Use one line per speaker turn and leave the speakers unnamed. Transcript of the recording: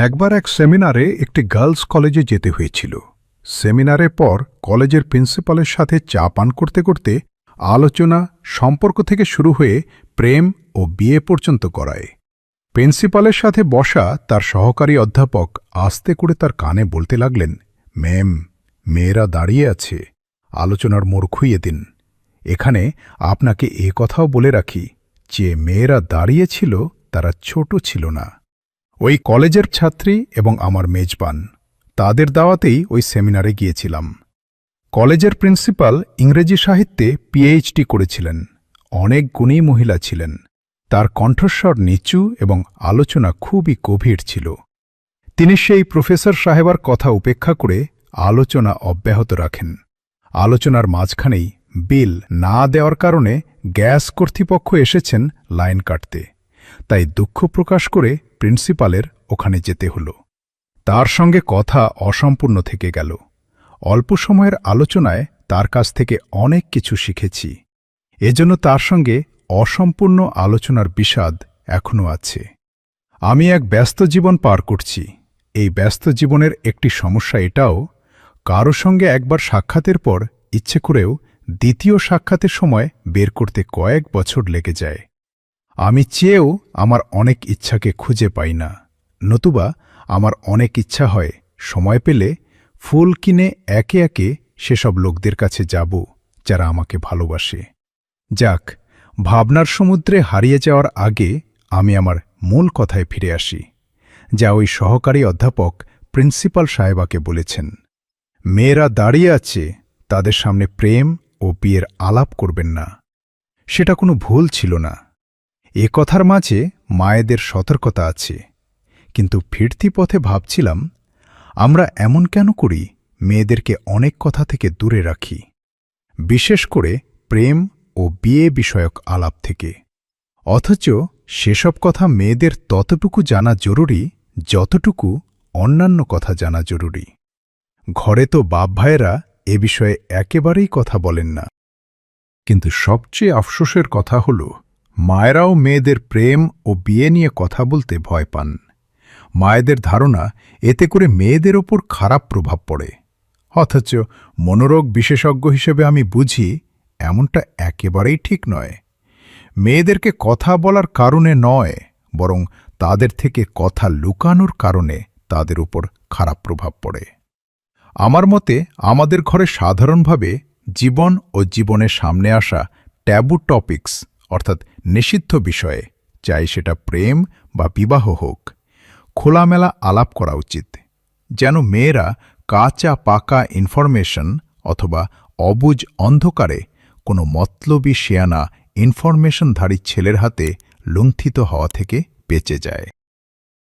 একবার এক সেমিনারে একটি গার্লস কলেজে যেতে হয়েছিল। সেমিনারের পর কলেজের প্রিন্সিপালের সাথে চা পান করতে করতে আলোচনা সম্পর্ক থেকে শুরু হয়ে প্রেম ও বিয়ে পর্যন্ত করায়। প্রিন্সিপালের সাথে বসা তার সহকারী অধ্যাপক আস্তে করে তার কানে বলতে লাগলেন, ম্যাম, মেয়েরা দাঁড়িয়ে আছে, আলোচনার মোড় খুইয়ে দিন। এখানে আপনাকে এ কথাও বলে রাখি যে মেয়েরা দাঁড়িয়ে ছিল তারা ছোট ছিল না। ওই কলেজের ছাত্রী এবং আমার মেজবান, তাদের দাওয়াতেই ওই সেমিনারে গিয়েছিলাম। কলেজের প্রিন্সিপাল ইংরেজি সাহিত্যে পিএইচডি করেছিলেন, অনেক গুণী মহিলা ছিলেন। তার কণ্ঠস্বর নিচু এবং আলোচনা খুবই গভীর ছিল। তিনি সেই প্রফেসর সাহেবার কথা উপেক্ষা করে আলোচনা অব্যাহত রাখেন। আলোচনার মাঝখানেই বিল না দেওয়ার কারণে গ্যাস কর্তৃপক্ষ এসেছেন লাইন কাটতে, তাই দুঃখ প্রকাশ করে প্রিন্সিপালের ওখানে যেতে হল। তার সঙ্গে কথা অসম্পূর্ণ থেকে গেল। অল্প সময়ের আলোচনায় তার কাছ থেকে অনেক কিছু শিখেছি। এজন্য তার সঙ্গে অসম্পূর্ণ আলোচনার বিষাদ এখনও আছে। আমি এক ব্যস্ত জীবন পার করছি। এই ব্যস্ত জীবনের একটি সমস্যা এটাও, কারো সঙ্গে একবার সাক্ষাতের পর ইচ্ছে করেও দ্বিতীয় সাক্ষাতের সময় বের করতে কয়েক বছর লেগে যায়। আমি চেয়েও আমার অনেক ইচ্ছাকে খুঁজে পাই না, নতুবা আমার অনেক ইচ্ছা হয় সময় পেলে ফুল কিনে একে একে সেসব লোকদের কাছে যাব যারা আমাকে ভালোবাসে। যাক, ভাবনার সমুদ্রে হারিয়ে যাওয়ার আগে আমি আমার মূল কথায় ফিরে আসি, যা ওই সহকারী অধ্যাপক প্রিন্সিপাল সাহেবাকে বলেছেন। মেয়েরা দাঁড়িয়ে আছে, তাদের সামনে প্রেম ও বিয়ের আলাপ করবেন না। সেটা কোনো ভুল ছিল না। এ কথার মাঝে মায়েদের সতর্কতা আছে। কিন্তু ফিরতি পথে ভাবছিলাম, আমরা এমন কেন করি মেয়েদেরকে অনেক কথা থেকে দূরে রাখি, বিশেষ করে প্রেম ও বিয়ে বিষয়ক আলাপ থেকে। অথচ সেসব কথা মেয়েদের ততটুকু জানা জরুরি যতটুকু অন্যান্য কথা জানা জরুরি। ঘরে তো বাপ ভাইয়েরা এ বিষয়ে একেবারেই কথা বলেন না। কিন্তু সবচেয়ে আফসোসের কথা হল, মায়েরাও মেয়েদের প্রেম ও বিয়ে নিয়ে কথা বলতে ভয় পান। মায়েদের ধারণা এতে করে মেয়েদের ওপর খারাপ প্রভাব পড়ে। অথচ মনোরোগ বিশেষজ্ঞ হিসেবে আমি বুঝি এমনটা একেবারেই ঠিক নয়। মেয়েদেরকে কথা বলার কারণে নয়, বরং তাদের থেকে কথা লুকানোর কারণে তাদের উপর খারাপ প্রভাব পড়ে। আমার মতে আমাদের ঘরে সাধারণভাবে জীবন ও জীবনের সামনে আসা ট্যাবু টপিকস, অর্থাৎ নিষিদ্ধ বিষয়ে, চাই সেটা প্রেম বা বিবাহ হোক, খোলামেলা আলাপ করা উচিত, যেন মেয়েরা কাঁচা পাকা ইনফরমেশন অথবা অবুঝ অন্ধকারে কোনো মতলবী শেয়ানা ইনফরমেশনধারী ছেলের হাতে লুণ্ঠিত হওয়া থেকে বেঁচে যায়।